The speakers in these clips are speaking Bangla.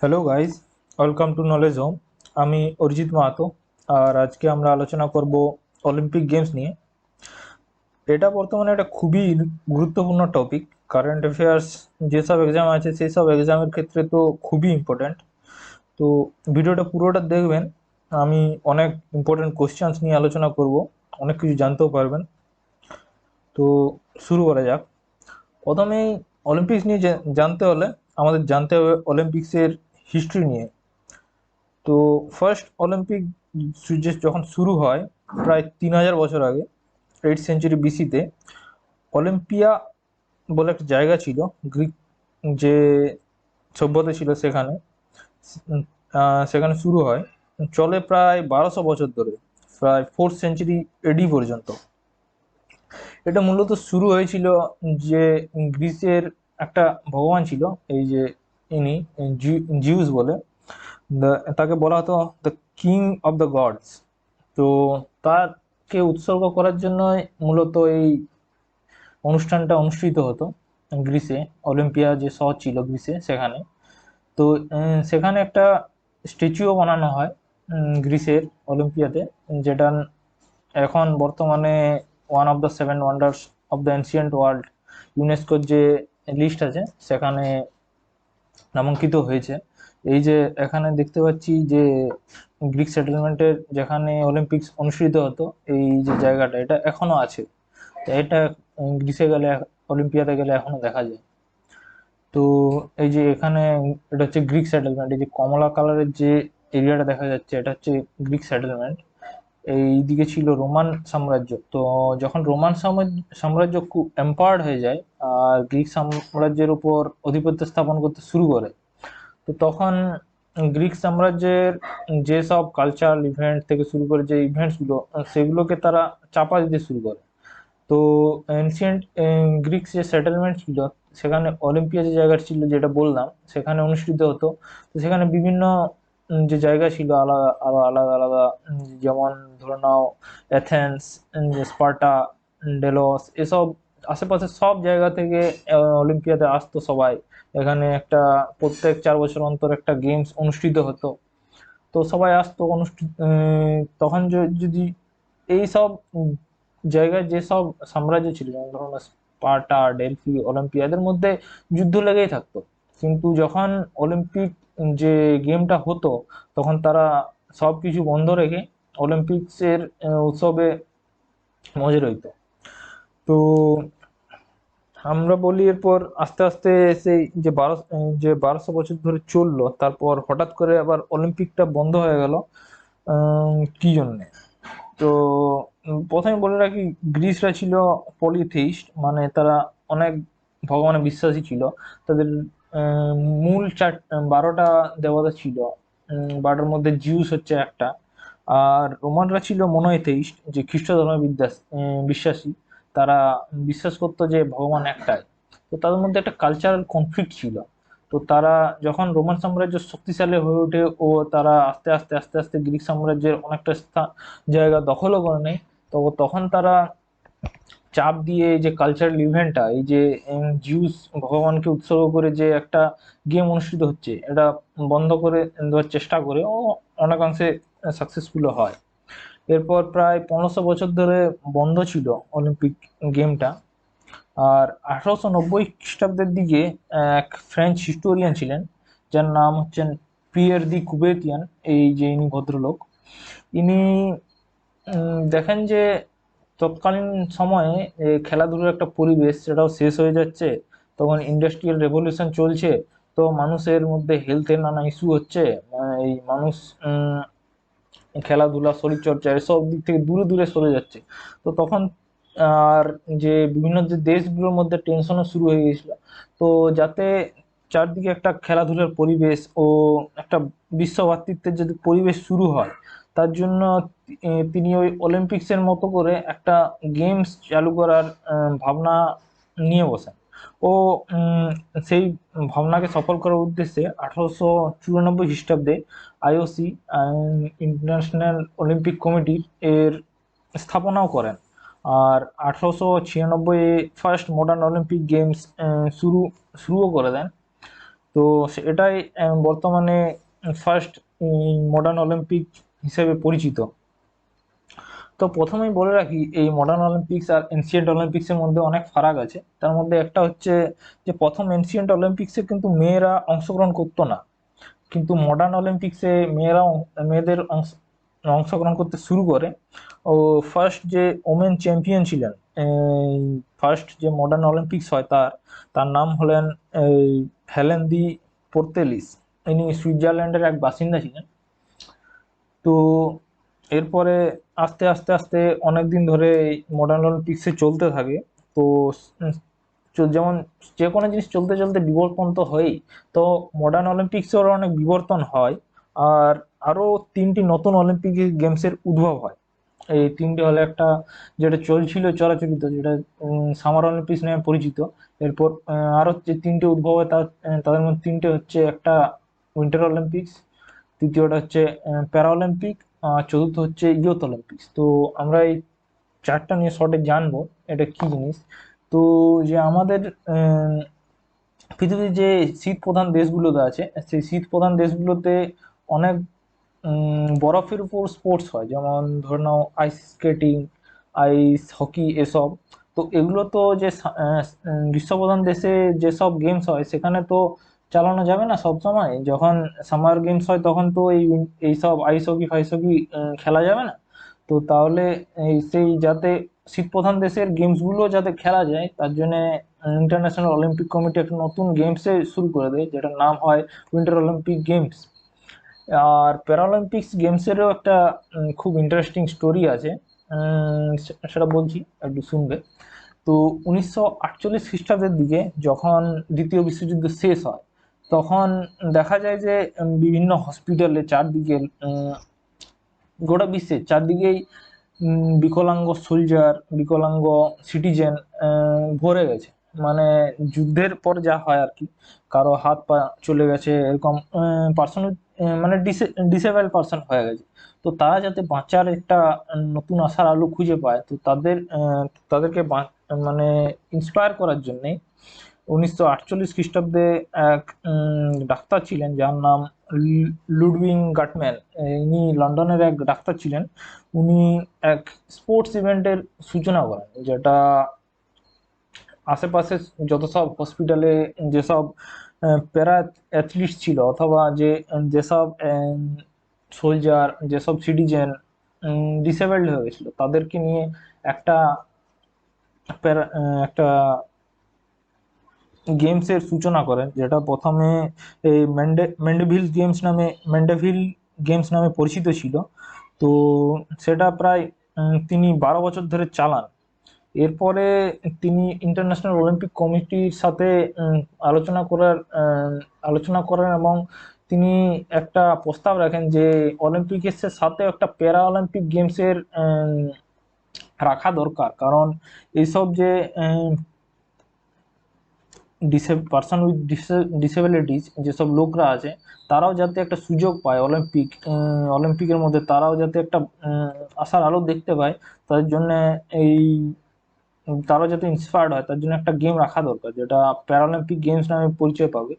Hello guys, welcome to knowledge home. আমি অরিজিৎ মাহাতো। আর আজকে আমরা আলোচনা করব অলিম্পিক গেমস নিয়ে। এটা বর্তমানে একটা খুবই গুরুত্বপূর্ণ টপিক। কারেন্ট অ্যাফেয়ার্স যেসব এক্সাম আছে সেই সব এক্সামের ক্ষেত্রে তো খুবই ইম্পর্ট্যান্ট। তো ভিডিওটা পুরোটা দেখবেন। আমি অনেক ইম্পর্ট্যান্ট কোশ্চেন্স নিয়ে আলোচনা করব, অনেক কিছু জানতেও পারবেন। তো শুরু করা যাক। প্রথমেই অলিম্পিক্স নিয়ে জানতে হলে আমাদের জানতে হবে অলিম্পিক্সের হিস্ট্রি নিয়ে। তো ফার্স্ট অলিম্পিক যখন শুরু হয় প্রায় 3000 বছর আগে, 8th সেঞ্চুরি বিসিতে অলিম্পিয়া বলে একটা জায়গা ছিল, গ্রিক যে সভ্যতা ছিল সেখানে। সেখানে শুরু হয়, চলে প্রায় 1200 বছর ধরে, প্রায় 4th সেঞ্চুরি এডি পর্যন্ত। এটা মূলত শুরু হয়েছিল যে গ্রিসের একটা ভগবান ছিল, এই যে ইনি জিউস বলে, তাকে বলা হতো the king of the gods. তো তাকে উৎসর্গ করার জন্য মূলত এই অনুষ্ঠানটা অনুষ্ঠিত হতো গ্রিসে। অলিম্পিয়া যে শহর ছিল গ্রিসে সেখানে। তো সেখানে একটা স্ট্যাচুও বানানো হয় গ্রিসের অলিম্পিয়াতে, যেটা এখন বর্তমানে one of the 7 wonders of the ancient world, ইউনেস্কোর যে লিস্ট আছে সেখানে নামাঙ্কিত হয়েছে। এই যে এখানে দেখতে পাচ্ছি যে গ্রিক সেটেলমেন্টের যেখানে অলিম্পিক্স অনুষ্ঠিত হতো, এই যে জায়গাটা এটা এখনো আছে। তো এটা গ্রিসে গেলে, অলিম্পিয়াতে গেলে এখনো দেখা যায়। তো এই যে এখানে এটা হচ্ছে গ্রিক সেটেলমেন্ট। এই যে কমলা কালারের যে এরিয়াটা দেখা যাচ্ছে এটা হচ্ছে গ্রিক সেটেলমেন্ট। এইদিকে ছিল রোমান সাম্রাজ্য। তো যখন রোমান সাম্রাজ্য খুব এম্পায়ার্ড হয়ে যায় আর গ্রিক সাম্রাজ্যের উপর আধিপত্য স্থাপন করতে শুরু করে, তো তখন গ্রিক সাম্রাজ্যের যেসব কালচারাল ইভেন্ট থেকে শুরু করে যে ইভেন্টসগুলো, সেগুলোকে তারা চাপা দিতে শুরু করে। তো এনশিয়েন্ট গ্রিক যে সেটেলমেন্ট ছিল সেখানে অলিম্পিয়া যে জায়গা ছিল যেটা বললাম সেখানে অনুষ্ঠিত হতো। তো সেখানে বিভিন্ন যে জায়গা ছিল আলাদা, আরো আলাদা আলাদা, যেমন ধরে নাও অ্যাথেন্স, স্পার্টা, ডেলস, এসব আশেপাশে সব জায়গা থেকে অলিম্পিয়াতে আসতো সবাই। এখানে একটা প্রত্যেক 4 বছর অন্তর একটা গেমস অনুষ্ঠিত হতো। তো সবাই আসতো তখন যদি এই সব জায়গায় যেসব সাম্রাজ্য ছিল, যেমন ধরুন স্পার্টা, ডেলফি, অলিম্পিয়া, এদের মধ্যে যুদ্ধ লেগেই থাকতো। কিন্তু যখন অলিম্পিক যে গেমটা হতো তখন তারা সবকিছু বন্ধ রেখে অলিম্পিক্সের উৎসবে মজে রইতো। তো আমরা বলি এরপর আস্তে আস্তে সেই যে 1200 বছর ধরে চললো, তারপর হঠাৎ করে আবার অলিম্পিকটা বন্ধ হয়ে গেল। কি জন্যে? তো প্রথমে বলে রাখি, গ্রিসরা ছিল পলিথেইস্ট, মানে তারা অনেক ভগবানে বিশ্বাসী ছিল। তাদের আহ, মূল 12টা দেবতা ছিল। 12টার মধ্যে জিউস হচ্ছে একটা। আর রোমানরা ছিল মনোথেইস্ট, যে খ্রিস্ট ধর্মে বিশ্বাসী। তারা বিশ্বাস করতো যে ভগবান একটাই। তো তাদের মধ্যে একটা কালচারাল কনফ্লিক্ট ছিল। তো তারা যখন রোমান সাম্রাজ্য শক্তিশালী হয়ে ওঠে ও তারা আস্তে আস্তে আস্তে আস্তে গ্রিক সাম্রাজ্যের অনেকটা জায়গা দখলও করে নেয়, তো তখন তারা চাপ দিয়ে এই যে কালচারাল ইভেন্টটা, এই যে জিউস ভগবানকে উৎসর্গ করে যে একটা গেম অনুষ্ঠিত হচ্ছে, এটা বন্ধ করে দেওয়ার চেষ্টা করে ও অনেকাংশে সাকসেসফুল হয়। এরপর প্রায় 1500 বছর ধরে বন্ধ ছিল অলিম্পিক গেমটা। আর 1890 খ্রিস্টাব্দের দিকে এক ফ্রেঞ্চ হিস্টোরিয়ান ছিলেন, যার নাম হচ্ছেন পিয়ের দি কুবেতিয়ান। এই যে ইনি ভদ্রলোক, ইনি দেখেন যে তৎকালীন সময়ে খেলাধুলার একটা পরিবেশ সেটাও শেষ হয়ে যাচ্ছে। তখন ইন্ডাস্ট্রিয়াল রেভলিউশন চলছে। তো মানুষের মধ্যে হেলথের নানা ইস্যু হচ্ছে। এই মানুষ খেলাধুলা, শরীরচর্চা এসব দিক থেকে দূরে দূরে সরে যাচ্ছে। তো তখন আর যে বিভিন্ন যে দেশগুলোর মধ্যে টেনশনও শুরু হয়ে গেছিল। তো যাতে চারদিকে একটা খেলাধুলার পরিবেশ ও একটা বিশ্বভাতৃত্বের যদি পরিবেশ শুরু হয়, তার জন্য তিনি ওই অলিম্পিক্সের মতো করে একটা গেমস চালু করার ভাবনা নিয়ে বসেন। ও সেই ভাবনাকে সফল করার উদ্দেশ্যে 1894 খ্রিস্টাব্দে আইওসি, ইন্টারন্যাশনাল অলিম্পিক কমিটি এর স্থাপনাও করেন। আর 1896 ফার্স্ট মডার্ন অলিম্পিক গেমস শুরুও করে দেন। তো এটাই বর্তমানে ফার্স্ট মডার্ন অলিম্পিক হিসেবে পরিচিত। তো প্রথমেই বলে রাখি, এই মডার্ন অলিম্পিক্স আর এনসিয়েন্ট অলিম্পিক্সের মধ্যে অনেক ফারাক আছে। তার মধ্যে একটা হচ্ছে যে প্রথম এনসিয়েন্ট অলিম্পিক্সে কিন্তু মেয়েরা অংশগ্রহণ করতো না, কিন্তু মডার্ন অলিম্পিক্সে মেয়েদের অংশগ্রহণ করতে শুরু করে। ও ফার্স্ট যে ওমেন চ্যাম্পিয়ন ছিলেন, ফার্স্ট যে মডার্ন অলিম্পিক্স হয় তার তার নাম হলেন এই হেলেন দি পোর্তেলিস। ইনি সুইজারল্যান্ডের এক বাসিন্দা ছিলেন। তো এরপরে আস্তে আস্তে আস্তে অনেক দিন ধরে মডার্ন অলিম্পিক্সে চলতে থাকে। তো যেমন যে কোনো জিনিস চলতে চলতে বিবর্তন তো হয়ই। তো মডার্ন অলিম্পিক্সের অনেক বিবর্তন হয়, আর আরো তিনটি নতুন অলিম্পিক গেমসের উদ্ভব হয়। এই তিনটে হলো একটা যেটা চলছিল চলাচলিত, যেটা সামার অলিম্পিক্স নামে পরিচিত। এরপর আরো যে তিনটে উদ্ভব হয় তাদের মধ্যে তিনটে হচ্ছে একটা উইন্টার অলিম্পিক্স, তৃতীয়টা হচ্ছে প্যারা অলিম্পিক, আর চতুর্থ হচ্ছে ইয়ুথ অলিম্পিক্স। তো আমরা এই চারটা নিয়ে শর্টে জানবো এটা কি জিনিস। তো যে আমাদের পৃথিবীর যে শীত প্রধান দেশগুলোতে আছে, সেই শীত প্রধান দেশগুলোতে অনেক বরফের উপর স্পোর্টস হয়, যেমন ধরে নাও আইস স্কেটিং, আইস হকি, এসব। তো এগুলো তো যে গ্রীষ্মপ্রধান দেশে যেসব গেমস হয় সেখানে তো চালানো যাবে না সব সময়। যখন সামার গেমস হয় তখন তো এইসব আইস হকি ফাইস হকি খেলা যাবে না। তো তাহলে সেই যাতে শীত প্রধান দেশের গেমসগুলো যাতে খেলা যায় তার জন্য ইন্টারন্যাশনাল অলিম্পিক কমিটি একটা নতুন গেমসে শুরু করে দেয়, যেটার নাম হয় উইন্টার অলিম্পিক গেমস। আর প্যারালিম্পিক্স গেমসেরও একটা খুব ইন্টারেস্টিং স্টোরি আছে, সেটা বলছি, একটু শুনবে। তো 1948 খ্রিস্টাব্দের দিকে যখন দ্বিতীয় বিশ্বযুদ্ধ শেষ হয়, তখন দেখা যায় যে বিভিন্ন হসপিটালে চারদিকে গোটা বিশ্বের চারদিকেই বিকলাঙ্গ সোলজার, বিকলাঙ্গ সিটিজেন ভরে গেছে। মানে যুদ্ধের পর যা হয় আর কি, কারো হাত পা চলে গেছে এরকম পার্সন, মানে ডিসেবল পার্সন হয়ে গেছে। তো তারা যাতে বাঁচার একটা নতুন আশার আলো খুঁজে পায়, তো তাদেরকে মানে ইন্সপায়ার করার জন্যে 1948 খ্রিস্টাব্দে এক ডাক্তার ছিলেন যার নাম লুডউইগ গাটম্যান। ইনি লন্ডনের এক ডাক্তার ছিলেন। উনি এক স্পোর্টস ইভেন্টের সূচনা করেন, যেটা আশেপাশে যত সব হসপিটালে যেসব প্যারা অ্যাথলিট ছিল, অথবা যেসব সোলজার, যেসব সিটিজেন ডিসেবলড হয়ে গেছিল, তাদেরকে নিয়ে একটা একটা গেমসের সূচনা করেন, যেটা প্রথমে এই ম্যান্ডেভিল গেমস নামে পরিচিত ছিল। তো সেটা প্রায় তিনি 12 বছর ধরে চালান। এরপরে তিনি ইন্টারন্যাশনাল অলিম্পিক কমিটির সাথে উম, আলোচনা করার আলোচনা করেন, এবং তিনি একটা প্রস্তাব রাখেন যে অলিম্পিকের সাথে একটা প্যারা অলিম্পিক গেমসের রাখা দরকার। কারণ এইসব যে পার্সন উইথ ডিসেবিলিটিস যেসব লোকরা আছে, তারাও যাতে একটা সুযোগ পায় অলিম্পিকের মধ্যে, তারাও যাতে একটা আশার আলো দেখতে পায়। তাদের জন্য এই তারাও যাতে ইন্সপায়ার্ড হয়, তার জন্য একটা গেম রাখা দরকার যেটা প্যারালিম্পিক গেমস নামে পরিচয় পাবে।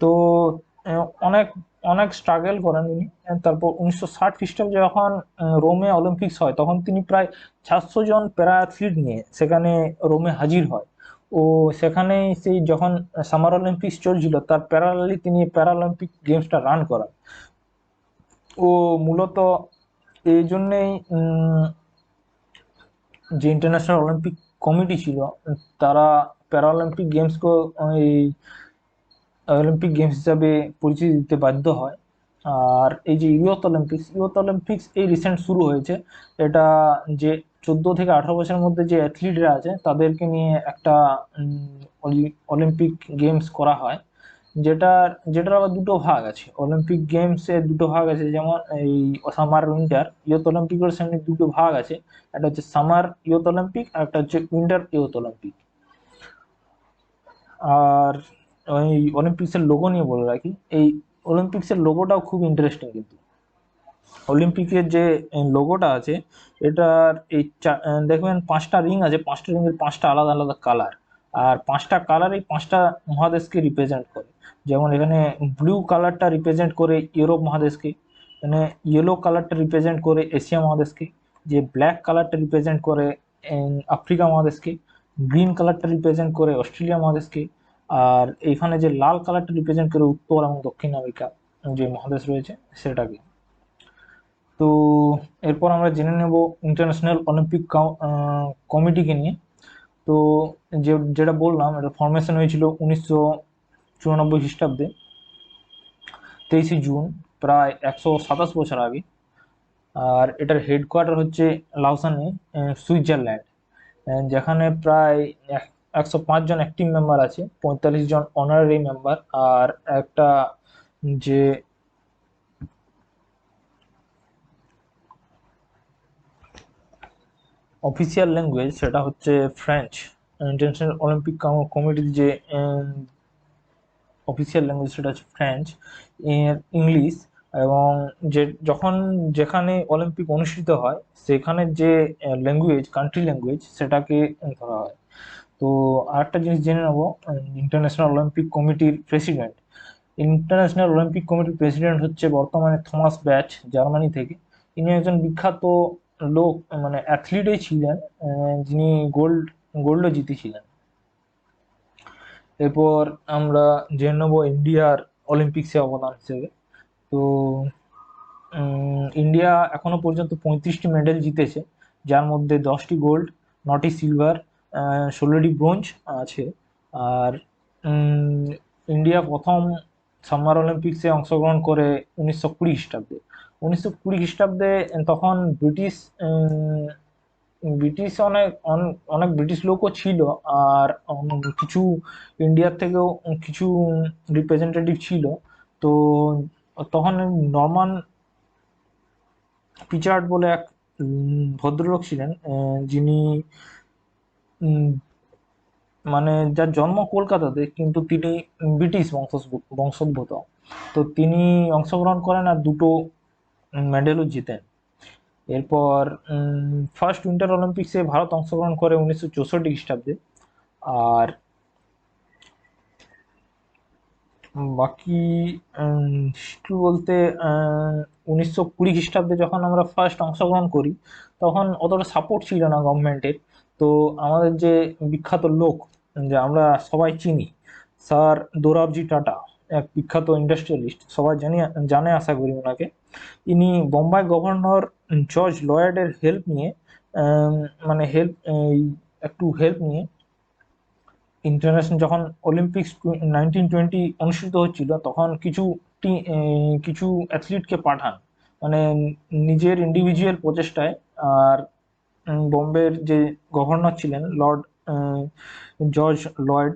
তো অনেক অনেক স্ট্রাগল করেন উনি। তারপর 1960 খ্রিস্টাব্দে যখন রোমে অলিম্পিক্স হয়, তখন তিনি প্রায় 400 জন প্যারা অ্যাথলিট নিয়ে সেখানে রোমে হাজির হয়। ও সেখানে সেই যখন সামার অলিম্পিক্স চলছিল তার প্যারালালি তিনি প্যারালিম্পিক গেমসটা রান করান। ও মূলত এই জন্যেই যে ইন্টারন্যাশনাল অলিম্পিক কমিটি ছিল, তারা প্যারালিম্পিক গেমসকে এই অলিম্পিক গেমস হিসাবে পরিচিতি দিতে বাধ্য হয়। আর এই যে ইউথ অলিম্পিক্স এই রিসেন্ট শুরু হয়েছে। এটা যে 14 থেকে 18 বছরের মধ্যে যে অ্যাথলিটরা আছে তাদেরকে নিয়ে একটা অলিম্পিক গেমস করা হয়, যেটার আবার দুটো ভাগ আছে। অলিম্পিক গেমস এর দুটো ভাগ আছে, যেমন এই সামার উইন্টার। ইয়ুথ অলিম্পিকের সামনে দুটো ভাগ আছে, একটা হচ্ছে সামার ইয়ুথ অলিম্পিক আর একটা হচ্ছে উইন্টার ইয়ুথ অলিম্পিক। আর ওই অলিম্পিক্সের লোগো নিয়ে বলে রাখি, এই অলিম্পিক্সের লোগোটাও খুব ইন্টারেস্টিং। কিন্তু অলিম্পিকের যে লোগোটা আছে, এটার দেখবেন 5টা রিং আছে, 5টা রিংয়ের 5টা আলাদা আলাদা কালার। আর পাঁচটা কালার এই পাঁচটা মহাদেশকে রিপ্রেজেন্ট করে। যেমন এখানে ব্লু কালারটা রিপ্রেজেন্ট করে ইউরোপ মহাদেশকে, এখানে ইয়েলো কালারটা রিপ্রেজেন্ট করে এশিয়া মহাদেশকে, যে ব্ল্যাক কালারটা রিপ্রেজেন্ট করে আফ্রিকা মহাদেশকে, গ্রিন কালারটা রিপ্রেজেন্ট করে অস্ট্রেলিয়া মহাদেশকে, আর এইখানে যে লাল কালারটা রিপ্রেজেন্ট করে উত্তর এবং দক্ষিণ আমেরিকা যে মহাদেশ রয়েছে সেটাকে। তো এরপর আমরা জেনে নেব ইন্টারন্যাশনাল অলিম্পিক কমিটিকে নিয়ে। তো যেটা বললাম, এটা ফরমেশন হয়েছিল 1994 খ্রিস্টাব্দে 23 জুন, প্রায় 127 বছর আগে। আর এটার হেডকোয়ার্টার হচ্ছে লাউসানে, সুইজারল্যান্ড, যেখানে প্রায় 105 জন অ্যাক্টিভ মেম্বার আছে, 45 জন অনারারি মেম্বার, আর একটা যে অফিসিয়াল ল্যাঙ্গুয়েজ সেটা হচ্ছে ফ্রেঞ্চ। ইন্টারন্যাশনাল অলিম্পিক কমিটির যে অফিসিয়াল ল্যাঙ্গুয়েজ সেটা হচ্ছে ফ্রেঞ্চ, ইংলিশ, এবং যে যখন যেখানে অলিম্পিক অনুষ্ঠিত হয় সেখানে যে ল্যাঙ্গুয়েজ, কান্ট্রি ল্যাঙ্গুয়েজ, সেটাকে ধরা হয়। তো আরেকটা জিনিস জেনে নেবো, ইন্টারন্যাশনাল অলিম্পিক কমিটির প্রেসিডেন্ট। ইন্টারন্যাশনাল অলিম্পিক কমিটির প্রেসিডেন্ট হচ্ছে বর্তমানে থমাস ব্যাচ, জার্মানি থেকে। ইনি একজন বিখ্যাত লোক, মানে অ্যাথলিটই ছিলেন, যিনি গোল্ডও জিতেছিলেন। এরপর আমরা জেনে নেবো ইন্ডিয়ার অলিম্পিক্সে অবদান হিসেবে। তো ইন্ডিয়া এখনো পর্যন্ত 35টি মেডেল জিতেছে, যার মধ্যে 10টি গোল্ড, 9টি সিলভার, 16টি ব্রোঞ্জ আছে। আর ইন্ডিয়া প্রথম সামার অলিম্পিক্সে অংশগ্রহণ করে 1920 খ্রিস্টাব্দে। 1920 খ্রিস্টাব্দে তখন ব্রিটিশ ব্রিটিশ অনেক ব্রিটিশ লোকও ছিল, আর কিছু ইন্ডিয়ার থেকেও কিছু রিপ্রেজেন্টেটিভ ছিল। তো তখন নরমান পিচার্ড বলে এক ভদ্রলোক ছিলেন, যিনি মানে যার জন্ম কলকাতাতে, কিন্তু তিনি ব্রিটিশ বংশোদ্ভূত। তো তিনি অংশগ্রহণ করেন আর দুটো মেডেলও জিতেন। এরপর ফার্স্ট উইন্টার অলিম্পিক্সে ভারত অংশগ্রহণ করে 1964 খ্রিস্টাব্দে। আর বাকি হিস্ট্রি বলতে 1920 খ্রিস্টাব্দে যখন আমরা ফার্স্ট অংশগ্রহণ করি তখন অতটা সাপোর্ট ছিল না গভর্নমেন্টের। তো আমাদের যে বিখ্যাত লোক, যে আমরা সবাই চিনি, স্যার দোরাবজি টাটা, এক বিখ্যাত ইন্ডাস্ট্রিয়ালিস্ট, সবাই জানে আশা করি ওনাকে। ইনি বোম্বাই গভর্নর জর্জ লয়েডের হেল্প নিয়ে, মানে একটু হেল্প নিয়ে ইন্টারন্যাশনাল যখন অলিম্পিক্স 1920 অনুষ্ঠিত হচ্ছিল তখন কিছু অ্যাথলিটকে পাঠান, মানে নিজের ইন্ডিভিজুয়াল প্রচেষ্টায়। আর বোম্বের যে গভর্নর ছিলেন লর্ড জর্জ লয়েড,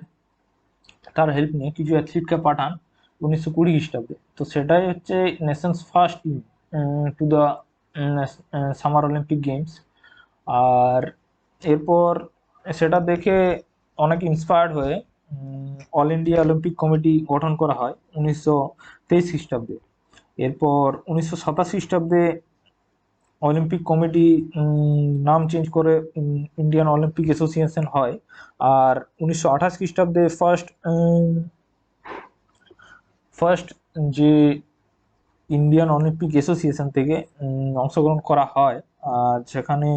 তার হেল্প নিয়ে কিছু অ্যাথলিটকে পাঠান 1920 খ্রিস্টাব্দে। তো সেটাই হচ্ছে nations first to the summer Olympic games. আর এরপর সেটা দেখে অনেক ইন্সপায়ার্ড হয়ে অল ইন্ডিয়া অলিম্পিক কমিটি গঠন করা হয় 1923 খ্রিস্টাব্দে। এরপর 1927 খ্রিস্টাব্দে অলিম্পিক কমিটি নাম চেঞ্জ করে ইন্ডিয়ান অলিম্পিক অ্যাসোসিয়েশন হয়। আর 1928 খ্রিস্টাব্দে ফার্স্ট যে ইন্ডিয়ান অলিম্পিক অ্যাসোসিয়েশন থেকে অংশগ্রহণ করা হয়। আর সেখানে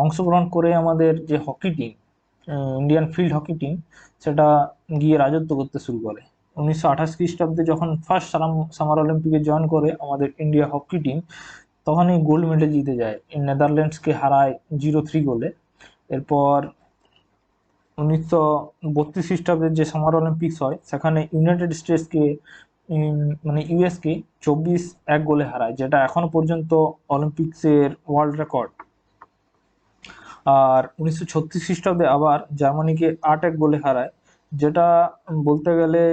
অংশগ্রহণ করে আমাদের যে hockey team, Indian field hockey team, সেটা গিয়ে রাজত্ব করতে শুরু করে। 1928 খ্রিস্টাব্দে যখন ফার্স্ট সামার অলিম্পিকে জয়েন করে আমাদের ইন্ডিয়া হকি টিম, তখনই গোল্ড মেডেল জিতে যায়, নেদারল্যান্ডসকে হারায় 0-3 গোলে। এরপর 1932 খ্রিস্টাব্দে যে সামার অলিম্পিক্স হয় সেখানে ইউনাইটেড স্টেটসকে, মানে ইউএসকে 24-1 গোলে হারায়, যেটা এখনো পর্যন্ত অলিম্পিক্সের ওয়ার্ল্ড রেকর্ড। আর 1936 খ্রিস্টাব্দে আবার জার্মানিকে 8-1 গোলে হারায়, যেটা বলতে গেলে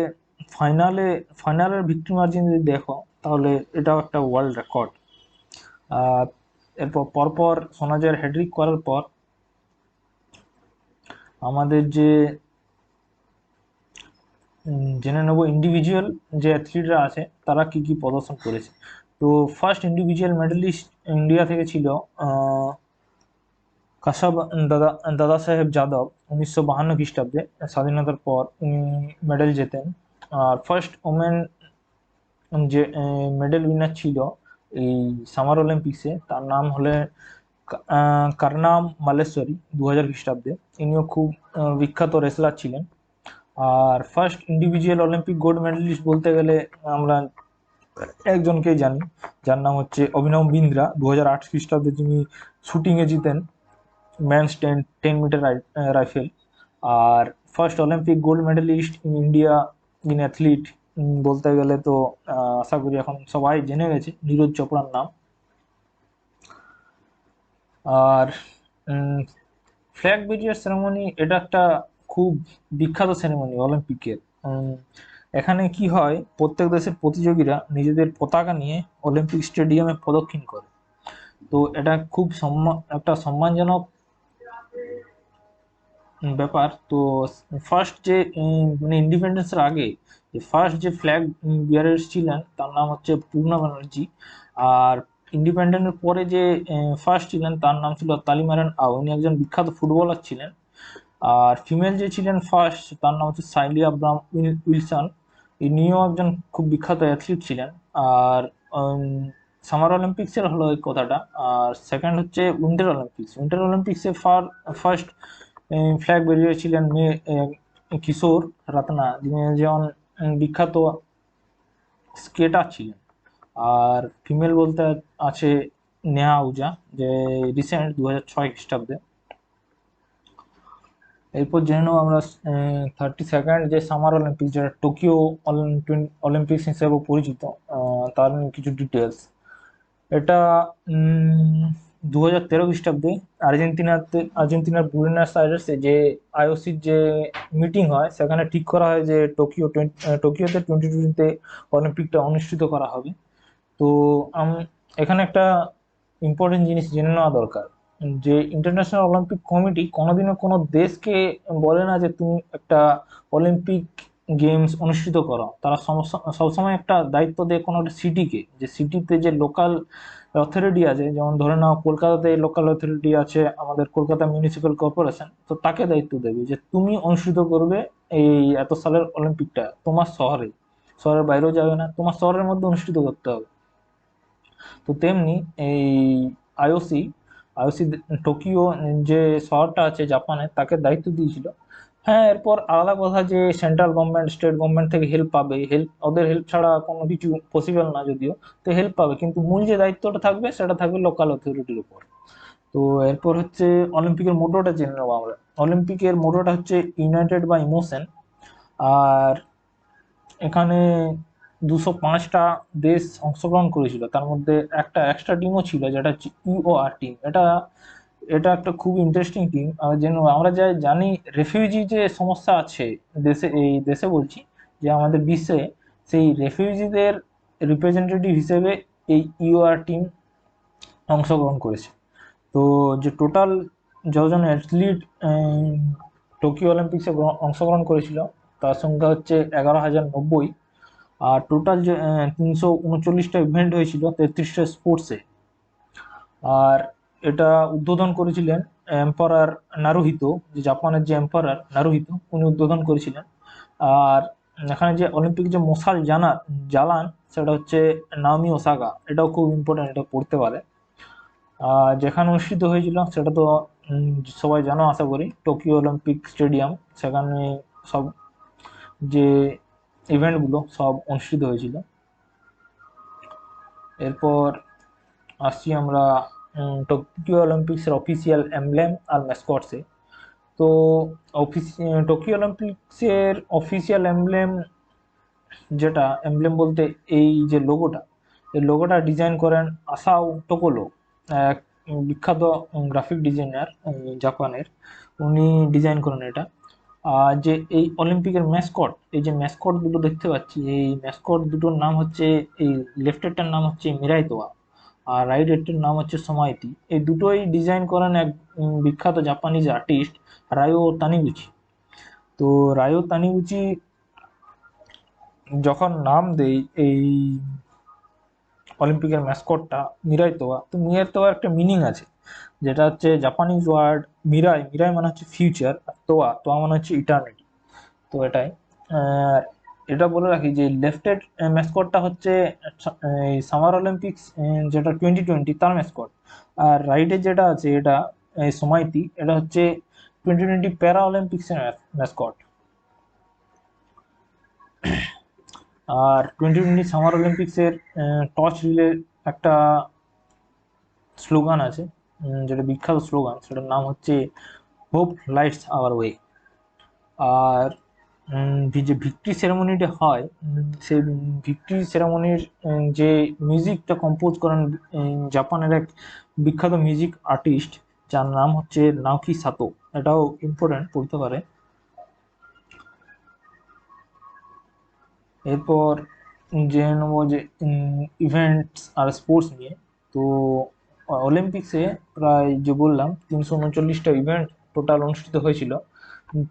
ফাইনালের ভিক্টরি মার্জিন যদি দেখো তাহলে এটাও একটা ওয়ার্ল্ড রেকর্ড। আর এরপর পরপর সোনাজয়ের হ্যাট্রিক করার পর আমাদের যে জেনে নেব ইন্ডিভিজুয়াল যে অ্যাথলিটরা আছে তারা কি কি প্রদর্শন করেছে। তো ফার্স্ট ইন্ডিভিজুয়াল মেডেলিস্ট ইন্ডিয়া থেকে ছিল কাসাব দাদা দাদা সাহেব যাদব 1952 খ্রিস্টাব্দে স্বাধীনতার পর উনি মেডেল জেতেন। আর ফার্স্ট ওমেন যে মেডেল উইনার ছিল এই সামার অলিম্পিক্সে, তার নাম হলে কারনাম মালেশ্বরী 2000 খ্রিস্টাব্দে। ইনিও খুব বিখ্যাত রেসলার ছিলেন। আর first individual Olympic gold medalist বলতে গেলে আমরা একজনকেই জানি, যার নাম হচ্ছে অভিনব বিন্দ্রা 2008 খ্রিস্টাব্দে, যিনি শুটিংয়ে জিতেন ম্যানস 10 মিটার রাইফেল। আর first Olympic gold medalist in India in athlete বলতে গেলে তো আশা করি এখন সবাই জেনে গেছে, নীরজ চোপড়ার নাম। আর ফ্ল্যাগ বেরিয়ার সেরেমনি, এটা একটা খুব বিখ্যাত সেরেমনি অলিম্পিকের। এখানে কি হয়, প্রত্যেক দেশের প্রতিযোগীরা নিজেদের পতাকা নিয়ে অলিম্পিক স্টেডিয়ামে প্রদক্ষিণ করে। তো এটা খুব একটা সম্মানজনক ব্যাপার। তো ফার্স্ট যে মানে ইন্ডিপেন্ডেন্সের আগে যে ফার্স্ট যে ফ্ল্যাগ বিয়ারার ছিলেন তার নাম হচ্ছে পূর্ণা ব্যানার্জি। আর ইন্ডিপেন্ডেন্টের পরে যে ফার্স্ট ছিলেন তার নাম ছিল তালিমারান আও, উনি একজন বিখ্যাত ফুটবলার ছিলেন। আর ফিমেল যে ছিলেন ফার্স্ট তার নাম হচ্ছে সাইলিয়া ব্রাম উইলসন, ইনিও একজন খুব বিখ্যাত অ্যাথলিট ছিলেন। আর সামার অলিম্পিক্সের হলো এই কথাটা। আর সেকেন্ড হচ্ছে উইন্টার অলিম্পিক্স। উইন্টার অলিম্পিক্সে ফার্স্ট ফ্ল্যাগ বেরিয়েছিলেন মেয়ে কিশোর রাতনা, যিনি যেমন বিখ্যাত স্কেটার ছিলেন। আর ফিমেল বলতে আছে নেহা আহুজা, যে রিসেন্ট 2006 খ্রিস্টাব্দে। এরপর জেনে নেব আমরা 32nd যে সামার অলিম্পিক্স, যেটা টোকিও অলিম্পিক্স হিসেবে পরিচিত, তার কিছু ডিটেলস। এটা 2013 খ্রিস্টাব্দে আর্জেন্টিনার বুয়েনোস আইরেসে যে আইওসির যে মিটিং হয়, সেখানে ঠিক করা হয় যে টোকিওতে 2020-তে অলিম্পিকটা অনুষ্ঠিত করা হবে। তো এখানে একটা ইম্পর্টেন্ট জিনিস জেনে নেওয়া দরকার, যে ইন্টারন্যাশনাল অলিম্পিক কমিটি কোনোদিনও কোনো দেশকে বলে না যে তুমি একটা অলিম্পিক গেমস অনুষ্ঠিত করো। তারা সবসময় একটা দায়িত্ব দেয় কোনো একটা সিটিকে, যে সিটিতে যে লোকাল অথরিটি আছে, যেমন ধরে নাও কলকাতাতে লোকাল অথরিটি আছে আমাদের কলকাতা মিউনিসিপ্যাল কর্পোরেশন, তো তাকে দায়িত্ব দেবে যে তুমি অনুষ্ঠিত করবে এই এত সালের অলিম্পিকটা তোমার শহরে, শহরের বাইরেও যাবে না, তোমার শহরের মধ্যে অনুষ্ঠিত করতে হবে। তো তেমনি এই আইওসি আইওসি টোকিও যে শহরটা আছে জাপানে, তাকে দায়িত্ব দিয়েছিল। হ্যাঁ, এরপর আলাদা কথা যে সেন্ট্রাল গভর্নমেন্ট স্টেট গভর্নমেন্ট থেকে হেল্প পাবে, ওদের হেল্প ছাড়া কোনো কিছু পসিবল না যদিও, তো হেল্প পাবে, কিন্তু মূল যে দায়িত্বটা থাকবে সেটা থাকবে লোকাল অথরিটির উপর। তো এরপর হচ্ছে অলিম্পিকের মোটোটা জেনে নেবো আমরা। অলিম্পিকের মোটোটা হচ্ছে ইউনাইটেড বাই ইমোশন। আর এখানে 205টা দেশ অংশগ্রহণ করেছিল, তার মধ্যে একটা এক্সট্রা টিমও ছিল যেটা হচ্ছে ইউওআর টিম। এটা এটা একটা খুব ইন্টারেস্টিং টিম। যেন আমরা যা জানি রেফিউজি যে সমস্যা আছে দেশে, এই দেশে বলছি যে আমাদের বিশ্বে, সেই রেফিউজিদের রিপ্রেজেন্টেটিভ হিসেবে এই ইউআর টিম অংশগ্রহণ করেছে। তো যে টোটাল যজন অ্যাথলিট টোকিও অলিম্পিক্সে অংশগ্রহণ করেছিল তার সংখ্যা হচ্ছে 11,090। আর টোটাল যে 339টা ইভেন্ট হয়েছিল 33টা স্পোর্টসে। আর এটা উদ্বোধন করেছিলেন এম্পারার নারুহিতো, যে জাপানের যে এম্পারার নারুহিতো, উনি উদ্বোধন করেছিলেন। আর এখানে যে অলিম্পিক যে মশাল জ্বালান সেটা হচ্ছে নাওমি ওসাকা, এটাও খুব ইম্পর্টেন্ট, এটা পড়তে পারে। যেখানে অনুষ্ঠিত হয়েছিল সেটা তো সবাই জানো আশা করি, টোকিও অলিম্পিক স্টেডিয়াম। সেখানে সব যে ইভেন্টগুলো সব অনুষ্ঠিত হয়েছিল। এরপর আসছি আমরা টোকিও অলিম্পিক্সের অফিসিয়াল এমব্লেম আর ম্যাসকটসে। তো টোকিও অলিম্পিক্সের অফিসিয়াল এমব্লেম, যেটা এমব্লেম বলতে এই যে লোগোটা, এই লোগোটা ডিজাইন করেন আসাও টোকোলো, এক বিখ্যাত গ্রাফিক ডিজাইনার জাপানের। উনি ডিজাইন করেন এটা। আর যে এই অলিম্পিকের ম্যাসকট, এই যে ম্যাসকট দুটো দেখতে পাচ্ছি, এই ম্যাসকট দুটোর নাম হচ্ছে, এই লেফটেরটার নাম হচ্ছে মিরাইতোয়া, আর রাইট হেডটার নাম হচ্ছে সোমাইতি। এই দুটোই ডিজাইন করেন এক বিখ্যাত জাপানিজ আর্টিস্ট রায়ো তানিগুচি। তো রায়ো তানিগুচি যখন নাম দেই এই অলিম্পিকের ম্যাসকটটা মিরাই তোয়া। তো মিরাই তোয়ার একটা মিনিং আছে, যেটা হচ্ছে জাপানিজ ওয়ার্ড মিরাই। মিরাই মানে হচ্ছে ফিউচার, আর তোয়া তোয়া মানে হচ্ছে ইটার্নিটি। তো এটাই। আর এটা বলে রাখি যে লেফটের ম্যাসকটটা হচ্ছে এই সামার অলিম্পিক্স যেটা 2020 তার ম্যাসকট। আর রাইটে যেটা আছে এটা এই সময়তি, এটা হচ্ছে 2020 প্যারা অলিম্পিক্সের ম্যাসকট। আর 2020 সামার অলিম্পিক্সের টর্চ রিলে একটা স্লোগান আছে, যেটা বিখ্যাত স্লোগান, সেটার নাম হচ্ছে হোপ লাইটস আওয়ার ওয়ে। আর যে ভিক্টরি সেরেমনিটা হয়, সেই ভিক্টরি সেরেমনির যে মিউজিকটা কম্পোজ করেন জাপানের এক বিখ্যাত মিউজিক আর্টিস্ট, যার নাম হচ্ছে নাওকি সাতো। এটাও ইম্পর্টেন্ট পড়তে পারে। এরপর জেনে নেবো যে ইভেন্টস আর স্পোর্টস নিয়ে। তো অলিম্পিক্সে প্রায় যে বললাম 339টা ইভেন্ট টোটাল অনুষ্ঠিত হয়েছিল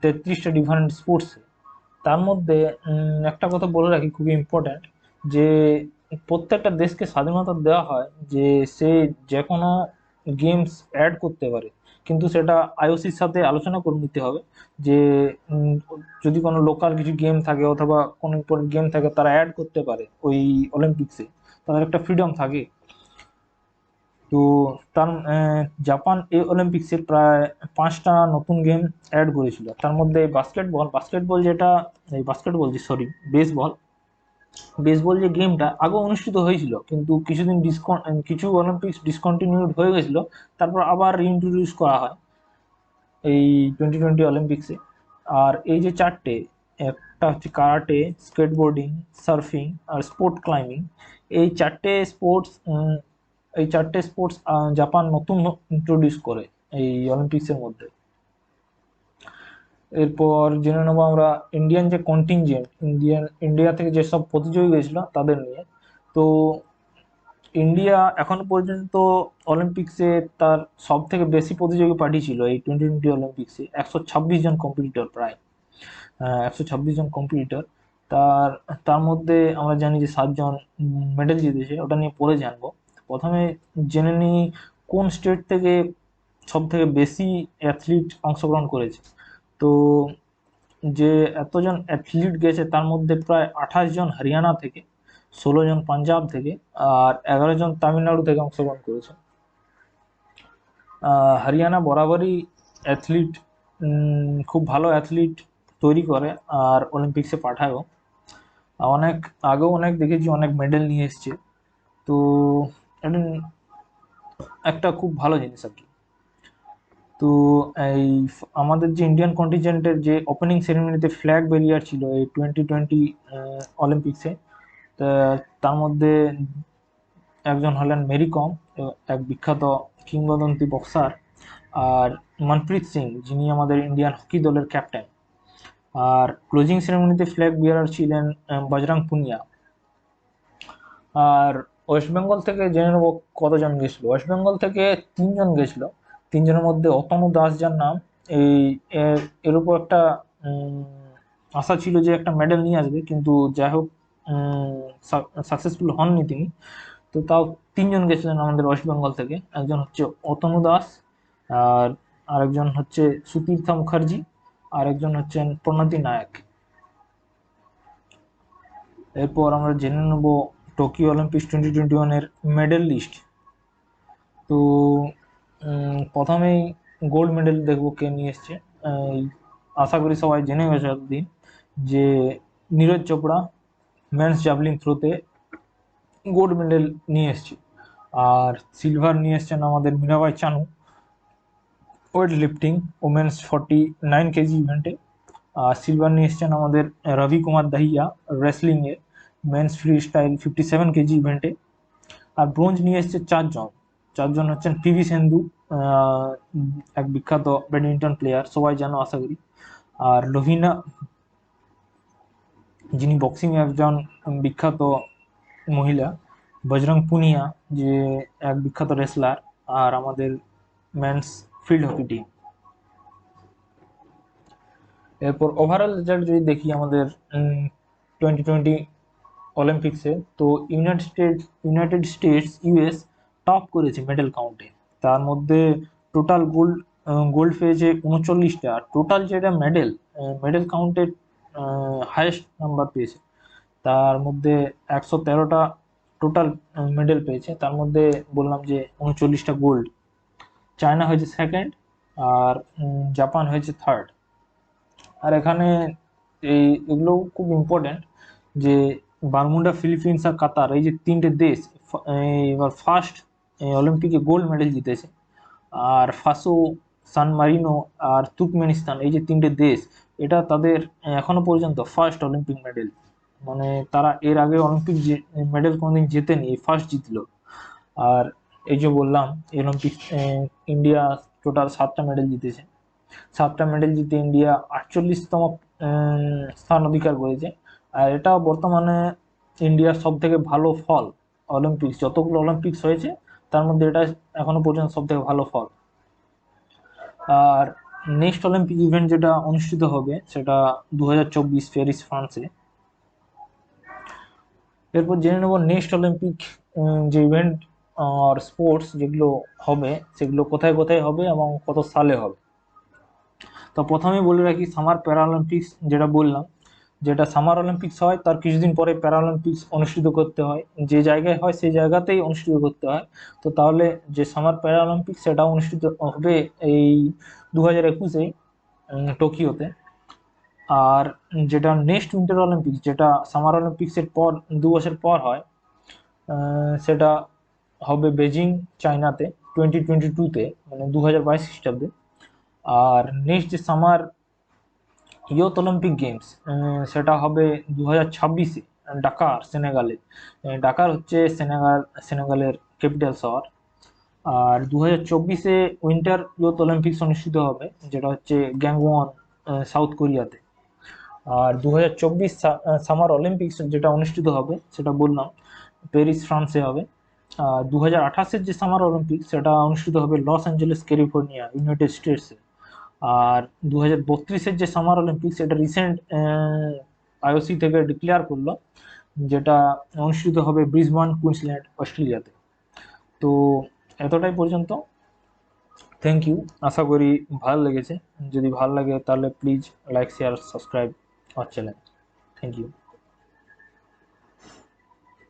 33টা ডিফারেন্ট স্পোর্টসে। তার মধ্যে একটা কথা বলে রাখি খুবই ইম্পর্ট্যান্ট, যে প্রত্যেকটা দেশকে স্বাধীনতা দেওয়া হয় যে সে যে কোনো গেমস অ্যাড করতে পারে, কিন্তু সেটা আইওসির সাথে আলোচনা করে নিতে হবে যে উম, যদি কোনো লোকাল কিছু গেম থাকে অথবা কোনো ইম্পর্টেন্ট গেম থাকে, তারা অ্যাড করতে পারে ওই অলিম্পিক্সে, তাদের একটা ফ্রিডম থাকে। তো তার জাপান এই অলিম্পিক্সে প্রায় 5টা নতুন গেম অ্যাড করেছিল। তার মধ্যে বাস্কেটবল যেটা, এই বাস্কেটবল যে সরি বেসবল, বেসবল যে গেমটা আগে অনুষ্ঠিত হয়েছিল, কিন্তু কিছুদিন কিছু অলিম্পিক্স ডিসকন্টিনিউড হয়ে গেছিল, তারপর আবার রিইন্ট্রোডিউস করা হয় এই 2020 অলিম্পিক্সে। আর এই যে চারটে, একটা হচ্ছে কারাটে, স্কেটবোর্ডিং, সার্ফিং আর স্পোর্ট ক্লাইম্বিং, এই চারটে স্পোর্টস জাপান নতুন ইন্ট্রোডিউস করে এই অলিম্পিক্সের মধ্যে। এরপর জেনে নেবো আমরা ইন্ডিয়ান যে কন্টিনজেন্ট, ইন্ডিয়া থেকে যেসব প্রতিযোগী গেছিল তাদের নিয়ে। তো ইন্ডিয়া এখন পর্যন্ত অলিম্পিক্সে তার সব থেকে বেশি প্রতিযোগী পাঠিয়েছিল এই 2020 অলিম্পিক্সে, 126 জন কম্পিটিটর প্রায়। 126 জন কম্পিটিটর। তার তার মধ্যে আমরা জানি যে 7 জন মেডেল জিতেছে, ওটা নিয়ে পরে জানবো। প্রথমে জেনে নিই কোন স্টেট থেকে সব থেকে বেশি অ্যাথলিট অংশগ্রহণ করেছে। তো যে এতজন অ্যাথলিট গেছে তার মধ্যে প্রায় 28 জন হরিয়ানা থেকে, 16 জন পাঞ্জাব থেকে, আর 11 জন তামিলনাড়ু থেকে অংশগ্রহণ করেছে। হরিয়ানা বরাবরই অ্যাথলিট, খুব ভালো অ্যাথলিট তৈরি করে আর অলিম্পিক্সে পাঠায়ও। অনেক আগেও অনেক দেখেছি, অনেক মেডেল নিয়ে এসছে। তো এটা একটা খুব ভালো জিনিস আর কি। তো এই আমাদের যে ইন্ডিয়ান কন্টিনজেন্টের যে ওপেনিং সেরেমনিতে ফ্ল্যাগ বেরিয়ার ছিল এই 2020 অলিম্পিক্সে, তার মধ্যে একজন হলেন মেরি কম, এক বিখ্যাত কিংবদন্তি বক্সার, আর মনপ্রীত সিং যিনি আমাদের ইন্ডিয়ান হকি দলের ক্যাপ্টেন। আর ক্লোজিং সেরেমনিতে ফ্ল্যাগ বিয়ারার ছিলেন বজরং পুনিয়া। আর ওয়েস্ট বেঙ্গল থেকে জেনে নেবো কতজন গেছিল। ওয়েস্ট বেঙ্গল থেকে 3 জন গেছিল। 3 জনের মধ্যে অতনু দাস, যার নাম, এই এর উপর একটা আশা ছিল যে একটা মেডেল নিয়ে আসবে, কিন্তু যাই হোক সাকসেসফুল হননি তিনি। তো তাও 3 জন গেছিলেন আমাদের ওয়েস্ট বেঙ্গল থেকে। একজন হচ্ছে অতনু দাস, আর আরেকজন হচ্ছে সুতীর্থা মুখার্জি, আর একজন হচ্ছেন প্রণতি নায়ক। এরপর আমরা জেনে নেব টোকিও অলিম্পিক্স 2021-এর মেডেল লিস্ট। তো প্রথমেই গোল্ড মেডেল দেখবো কে নিয়ে এসছে। আশা করি সবাই জেনে গেছে এতদিন যে নীরজ চোপড়া মেন্স জ্যাভলিন থ্রোতে গোল্ড মেডেল নিয়ে এসছে। আর সিলভার নিয়ে এসছেন আমাদের Mirabai Chanu weightlifting women's 49 KG ইভেন্টে। আর সিলভার নিয়ে এসছেন আমাদের রবি কুমার দাহিয়া রেসলিংয়ে মেন্স ফ্রি স্টাইল 57 কেজি ইভেন্টে। আর ব্রোঞ্জ নিয়ে এসছে 4 জন। 4 জন হচ্ছেন পিভি সিন্ধু, এক বিখ্যাত ব্যাডমিন্টন প্লেয়ার, সবাই জানো আশা করি। আর লোহিনা, যিনি বক্সিং একজন বিখ্যাত মহিলা। বজরং পুনিয়া, যে এক বিখ্যাত রেসলার। আর আমাদের মেন্স ফিল্ড হকি টিম। এরপর ওভারঅল রেজাল্ট যদি দেখি আমাদের 2020 অলিম্পিক্সে। তো ইউনাইটেড স্টেটস ইউএস টপ করেছে মেডেল কাউন্টে। তার মধ্যে টোটাল গোল্ড পেয়েছে 39টা, আর টোটাল যেটা মেডেল কাউন্টে হাইয়েস্ট নাম্বার পেয়েছে। তার মধ্যে 113টা টোটাল মেডেল পেয়েছে, তার মধ্যে বললাম যে 39টা গোল্ড। চায়না হয়েছে সেকেন্ড, আর জাপান হয়েছে থার্ড। আর এখানে এগুলো খুব ইম্পর্টেন্ট যে বারমুডা, ফিলিপিন্স আর কাতার, এই যে তিনটে দেশ এবার ফার্স্ট অলিম্পিকে গোল্ড মেডেল জিতেছে। আর ফাসো, সান মারিনো আর তুর্কমেনিস্তান, এই যে তিনটে দেশ, এটা তাদের এখনো পর্যন্ত ফার্স্ট অলিম্পিক মেডেল। মানে তারা এর আগে অলিম্পিক মেডেল কোনোদিন জেতেনি, ফার্স্ট জিতলো। আর এই যে বললাম অলিম্পিক ইন্ডিয়া টোটাল 7টা মেডেল জিতেছে। 7টা মেডেল জিতে ইন্ডিয়া 48তম স্থান অধিকার করেছে। আর এটা বর্তমানে ইন্ডিয়ার সব থেকে ভালো ফল। অলিম্পিক্স যতগুলো অলিম্পিক্স হয়েছে তার মধ্যে এটা এখনো পর্যন্ত সব থেকে ভালো ফল। আর নেক্সট অলিম্পিক ইভেন্ট যেটা অনুষ্ঠিত হবে সেটা 2024 প্যারিস, ফ্রান্সে। এরপর জেনে নেব নেক্সট অলিম্পিক যে ইভেন্ট আর স্পোর্টস যেগুলো হবে সেগুলো কোথায় কোথায় হবে এবং কত সালে হবে। তো প্রথমে বলে রাখি সামার প্যারালিম্পিক্স যেটা বললাম, যেটা সামার অলিম্পিক্স হয় তার কিছুদিন পরে প্যারালিম্পিক্স অনুষ্ঠিত করতে হয়। যে জায়গায় হয় সেই জায়গাতেই অনুষ্ঠিত করতে হয়। তো তাহলে যে সামার প্যারালিম্পিক্স সেটা অনুষ্ঠিত হবে এই 2021-এ টোকিওতে। আর যেটা নেক্সট উইন্টার অলিম্পিক্স, যেটা সামার অলিম্পিক্সের পর 2 বছর পর হয়, সেটা হবে বেজিং, চায়নাতে 2022-তে, মানে 2022 খ্রিস্টাব্দে। আর নেক্সট যে সামার ইয়ুথ অলিম্পিক গেমস সেটা হবে 2026-এ ঢাকার, সেনেগালে। ঢাকার হচ্ছে সেনেগালের ক্যাপিটাল শহর। আর 2024-এ উইন্টার ইয়ুথ অলিম্পিক্স অনুষ্ঠিত হবে, যেটা হচ্ছে গ্যাংওয়ন, সাউথ কোরিয়াতে। আর 2024 সামার অলিম্পিক্স যেটা অনুষ্ঠিত হবে সেটা বললাম প্যারিস, ফ্রান্সে হবে। আর 2028-এর যে সামার অলিম্পিক্স সেটা অনুষ্ঠিত হবে লস অ্যাঞ্জেলেস, ক্যালিফোর্নিয়া, ইউনাইটেড স্টেটসে। আর 2032-এর যে সামার অলিম্পিক্স এটা রিসেন্ট আইওসি থেকে ডিক্লেয়ার করলো, যেটা অনুষ্ঠিত হবে ব্রিসবেন, কুইন্সল্যান্ড, অস্ট্রেলিয়াতে। তো এতটাই পর্যন্ত। থ্যাংক ইউ, আশা করি ভালো লেগেছে। যদি ভালো লাগে তাহলে প্লিজ লাইক, শেয়ার, সাবস্ক্রাইব আমার চ্যানেল। Thank you.